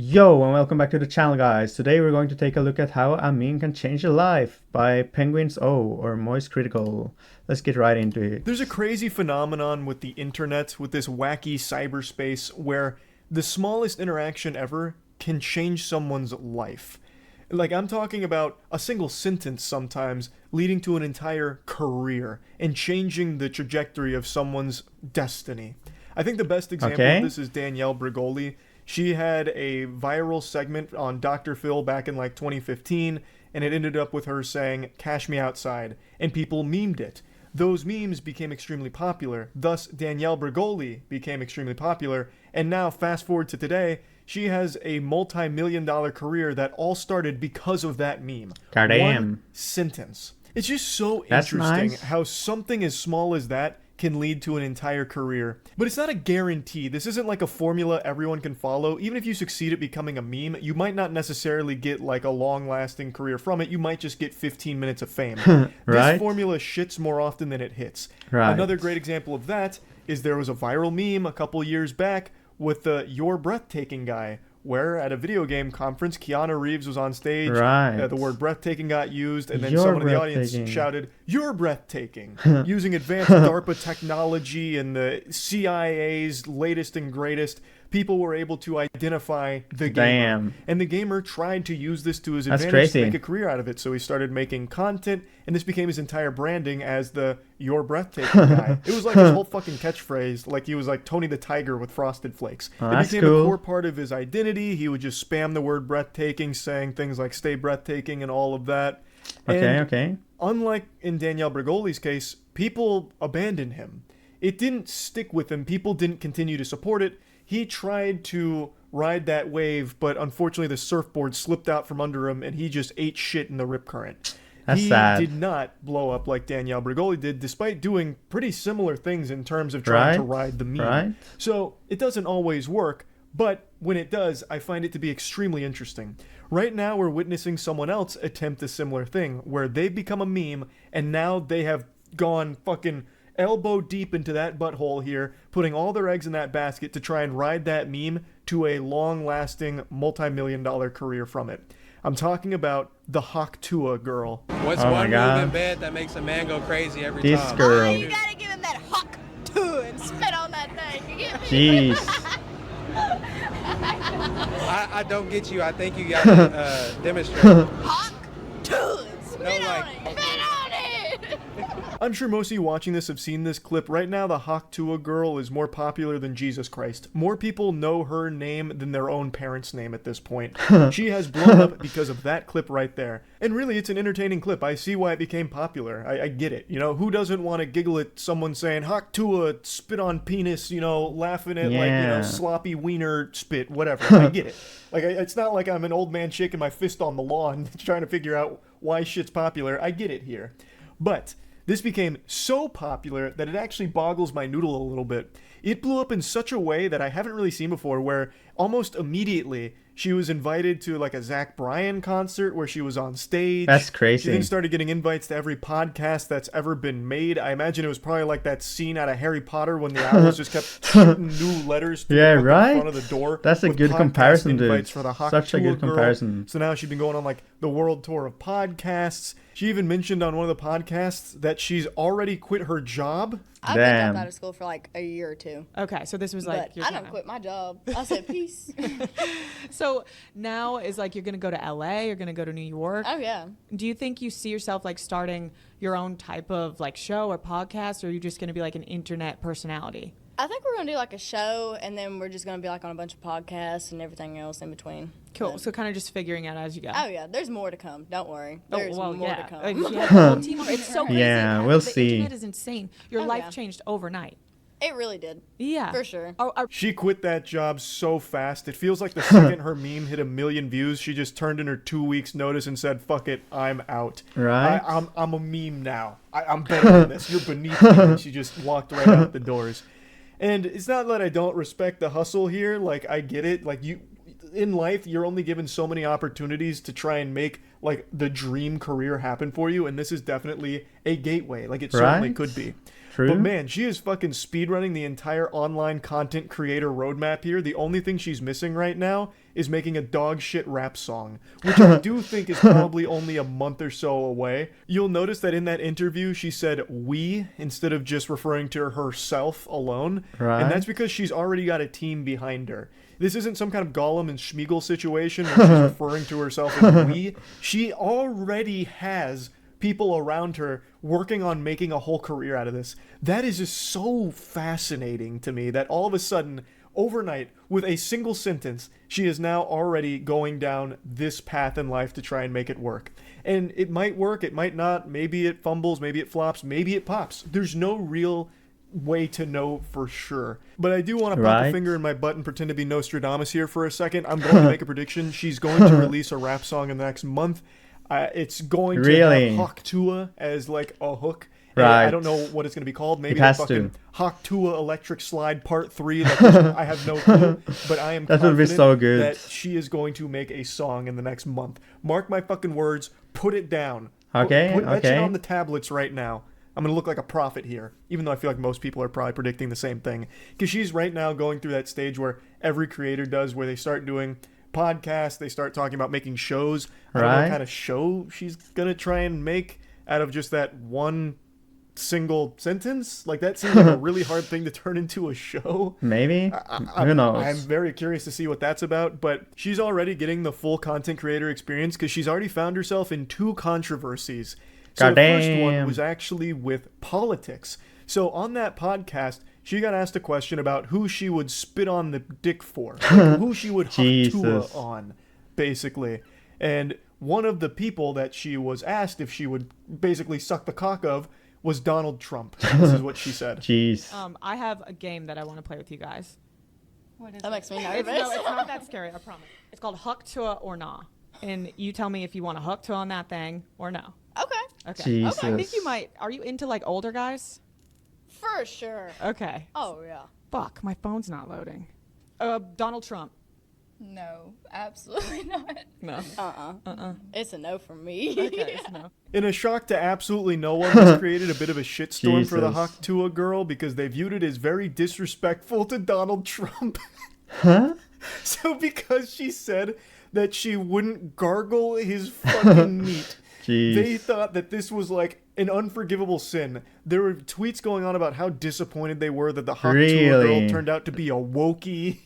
Yo, and welcome back to the channel, guys. Today we're going to take a look at how a meme can change your life by Penguins O or Moist Critical. Let's get right into it. There's a crazy phenomenon with the internet, with this wacky cyberspace, where the smallest interaction ever can change someone's life. Like, I'm talking about a single sentence sometimes leading to an entire career and changing the trajectory of someone's destiny. I think the best example of this is Danielle Bregoli. She had a viral segment on Dr. Phil back in like 2015, and it ended up with her saying, "Cash me outside," and people memed it. Those memes became extremely popular. Thus, Danielle Bregoli became extremely popular, and now fast forward to today, she has a multi-million-dollar career that all started because of that meme. One sentence. It's just so interesting how something as small as that can lead to an entire career. But it's not a guarantee. This isn't like a formula everyone can follow. Even if you succeed at becoming a meme, you might not necessarily get like a long-lasting career from it. You might just get 15 minutes of fame. Right? This formula shits more often than it hits. Right. Another great example of that is there was a viral meme a couple years back with the "You're Breathtaking" guy, where at a video game conference, Keanu Reeves was on stage, the word breathtaking got used, and then someone in the audience shouted, "You're breathtaking," using advanced DARPA technology and the CIA's latest and greatest. People were able to identify the gamer. And the gamer tried to use this to his advantage to make a career out of it. So he started making content, and this became his entire branding as the "You're Breathtaking" guy. It was like his whole fucking catchphrase, like he was like Tony the Tiger with Frosted Flakes. It became a core part of his identity. He would just spam the word breathtaking, saying things like "stay breathtaking" and all of that. And unlike in Danielle Bregoli's case, people abandoned him. It didn't stick with him. People didn't continue to support it. He tried to ride that wave, but unfortunately the surfboard slipped out from under him and he just ate shit in the rip current. That's sad. He did not blow up like Danielle Bregoli did, despite doing pretty similar things in terms of trying to ride the meme. So it doesn't always work, but when it does, I find it to be extremely interesting. Right now we're witnessing someone else attempt a similar thing, where they've become a meme and now they have gone fucking elbow deep into that butthole here, putting all their eggs in that basket to try and ride that meme to a long-lasting multi-million-dollar career from it. I'm talking about the Tuah girl. What's one move in bed that makes a man go crazy every time? This girl. Oh, you gotta give him that Tuah and spit on that thing. You get me? Jeez. I don't get you. I think you got to demonstrate. Tuah and spit on it. Spit on it. I'm sure most of you watching this have seen this clip. Right now, the Tuah girl is more popular than Jesus Christ. More people know her name than their own parents' name at this point. She has blown up because of that clip right there. And really, it's an entertaining clip. I see why it became popular. I get it. You know, who doesn't want to giggle at someone saying, Tuah, spit on penis, you know, laughing at, like, you know, sloppy wiener spit, whatever. I get it. Like, it's not like I'm an old man shaking my fist on the lawn trying to figure out why shit's popular. I get it here. But this became so popular that it actually boggles my noodle a little bit. It blew up in such a way that I haven't really seen before, where almost immediately she was invited to like a Zach Bryan concert where she was on stage. That's crazy. She then started getting invites to every podcast that's ever been made. I imagine it was probably like that scene out of Harry Potter when the owls just kept shooting new letters to the front of the door. That's a good comparison, dude. For the Such a good comparison. So now she's been going on like the world tour of podcasts. She even mentioned on one of the podcasts that she's already quit her job. I've been dropped out of school for like a year or two. Okay, so this was like I don't quit my job. I said peace. So now is like you're gonna go to LA, you're gonna go to New York. Oh yeah. Do you think you see yourself like starting your own type of like show or podcast, or are you just gonna be like an internet personality? I think we're gonna do like a show, and then we're just gonna be like on a bunch of podcasts and everything else in between. Cool. So kind of just figuring out as you go. Oh yeah, there's more to come. Don't worry. There's more to come. It's so crazy. Yeah, we'll the see. The internet is insane. Your life changed overnight. It really did. Yeah. For sure. She quit that job so fast. It feels like the second her meme hit 1 million views, she just turned in her 2 weeks notice and said, "Fuck it, I'm out. Right. I'm a meme now. I'm better than this. You're beneath me." And she just walked right out the doors. And it's not that I don't respect the hustle here. Like, I get it. Like, in life, you're only given so many opportunities to try and make, like, the dream career happen for you. And this is definitely a gateway. Like, it certainly could be. True. But man, she is fucking speedrunning the entire online content creator roadmap here. The only thing she's missing right now is making a dog shit rap song, which I do think is probably only a month or so away. You'll notice that in that interview, she said we instead of just referring to herself alone. Right. And that's because she's already got a team behind her. This isn't some kind of Gollum and Schmeagol situation where she's referring to herself as we. She already has people around her working on making a whole career out of this. That is just so fascinating to me that all of a sudden, overnight, with a single sentence, she is now already going down this path in life to try and make it work. And it might work, it might not. Maybe it fumbles, maybe it flops, maybe it pops. There's no real way to know for sure. But I do want to pop a finger in my butt and pretend to be Nostradamus here for a second. I'm going to make a prediction. She's going to release a rap song in the next month. It's going to have Hawk Tuah as like a hook. Right. I don't know what it's going to be called. Maybe it has fucking to. Hawk Tuah Electric Slide Part 3. I have no clue. But I am That would be confident so good. that she is going to make a song in the next month. Mark my fucking words. Put it down. Okay, Put that shit okay. on the tablets right now. I'm going to look like a prophet here, even though I feel like most people are probably predicting the same thing. Because she's right now going through that stage where every creator does, where they start doing podcasts, they start talking about making shows. I don't know what kind of show she's going to try and make out of just that one single sentence. Like, that seems like a really hard thing to turn into a show. Maybe? Who knows? I'm very curious to see what that's about, but she's already getting the full content creator experience because she's already found herself in 2 controversies. So the first one was actually with politics. So on that podcast, she got asked a question about who she would spit on the dick for, like who she would hawk Tuah on, basically. And one of the people that she was asked if she would basically suck the cock of was Donald Trump. This is what she said. Jeez. I have a game that I want to play with you guys. What is that? Makes me It's, nervous. no, it's not that scary, I promise. It's called Huck Tuah or Nah. And you tell me if you want to Huck Tuah on that thing or no. Okay. Okay. Jesus. I think you might. Are you into like older guys? For sure. Okay. Oh, yeah. Fuck, my phone's not loading. Donald Trump. No, absolutely not. No. It's a no from me. Okay, it's no. In a shock to absolutely no one, this created a bit of a shitstorm for the Jesus. Hawk Tuah girl because they viewed it as very disrespectful to Donald Trump. Huh? So because she said that she wouldn't gargle his fucking meat, Jeez. they thought that this was like an unforgivable sin. There were tweets going on about how disappointed they were that the Hawk Tuah girl Really? turned out to be a wokie.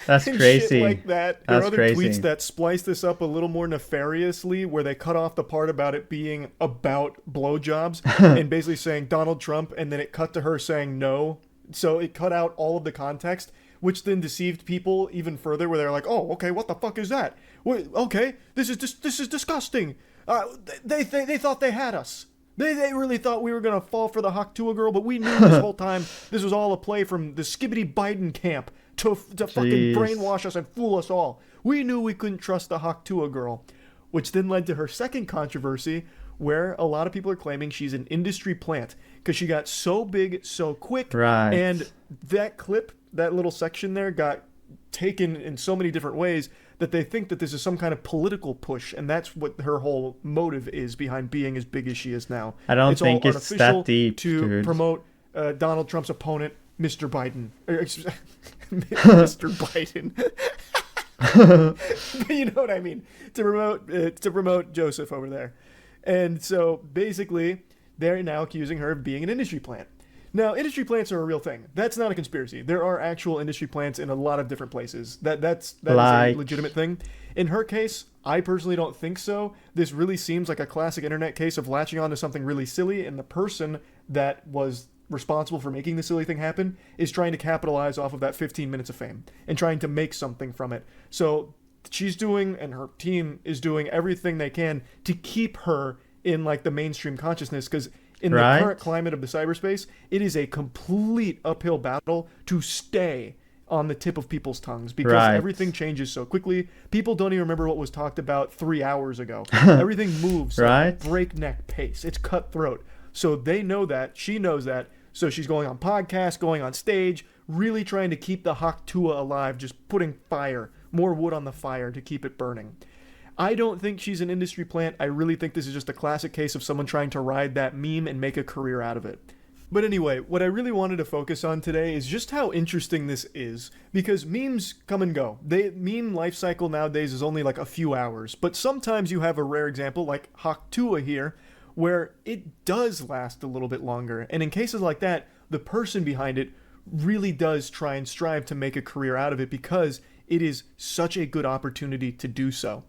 That's and crazy. shit like that. There are That's other crazy. tweets that splice this up a little more nefariously, where they cut off the part about it being about blowjobs and basically saying Donald Trump, and then it cut to her saying no. So it cut out all of the context, which then deceived people even further, where they're like, "Oh, okay, what the fuck is that? Wait, okay, this is disgusting." They thought they had us. They really thought we were gonna fall for the Hawk Tuah girl, but we knew this whole time this was all a play from the skibbity Biden camp to fucking Jeez. brainwash us and fool us all. We knew we couldn't trust the Hawk Tuah girl, which then led to her second controversy, where a lot of people are claiming she's an industry plant because she got so big so quick. Right. And that clip, that little section there, got taken in so many different ways that they think that this is some kind of political push, and that's what her whole motive is behind being as big as she is now. I don't all think it's artificial that deep, to dude. promote Donald Trump's opponent, Mr. Biden. Mr. Biden. But you know what I mean. To promote Joseph over there. And so basically, they're now accusing her of being an industry plant. Now, industry plants are a real thing. That's not a conspiracy. There are actual industry plants in a lot of different places. That is Like- a legitimate thing. In her case, I personally don't think so. This really seems like a classic internet case of latching onto something really silly, and the person that was responsible for making the silly thing happen is trying to capitalize off of that 15 minutes of fame and trying to make something from it. So she's doing, and her team is doing everything they can to keep her in like the mainstream consciousness, because in Right. the current climate of the cyberspace, it is a complete uphill battle to stay on the tip of people's tongues because Right. everything changes so quickly. People don't even remember what was talked about 3 hours ago. Everything moves at a Right. breakneck pace. It's cutthroat. So they know that. She knows that. So she's going on podcasts, going on stage, really trying to keep the Hawk Tuah alive, just putting fire, more wood on the fire to keep it burning. I don't think she's an industry plant. I really think this is just a classic case of someone trying to ride that meme and make a career out of it. But anyway, what I really wanted to focus on today is just how interesting this is, because memes come and go. Meme life cycle nowadays is only like a few hours, but sometimes you have a rare example like Tuah here, where it does last a little bit longer. And in cases like that, the person behind it really does try and strive to make a career out of it because it is such a good opportunity to do so.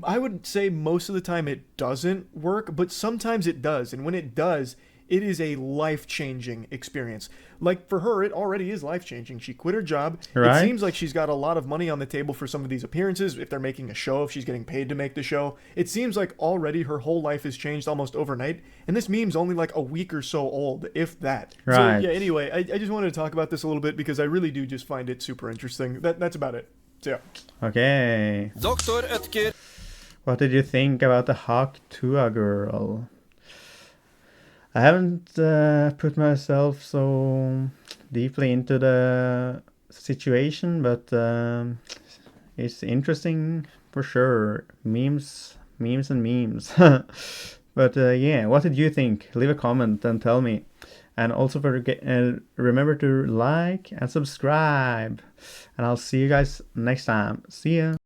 I would say most of the time it doesn't work, but sometimes it does. And when it does, it is a life-changing experience. Like for her, it already is life-changing. She quit her job. Right. It seems like she's got a lot of money on the table for some of these appearances. If they're making a show, if she's getting paid to make the show, it seems like already her whole life has changed almost overnight. And this meme's only like a week or so old, if that. Right. So yeah, anyway, I just wanted to talk about this a little bit because I really do just find it super interesting. That's about it. So yeah. Okay. Dr. Oetker. What did you think about the Hawk Tuah girl? I haven't put myself so deeply into the situation, but it's interesting for sure. Memes and memes. But yeah, what did you think? Leave a comment and tell me. And also remember to like and subscribe. And I'll see you guys next time. See ya.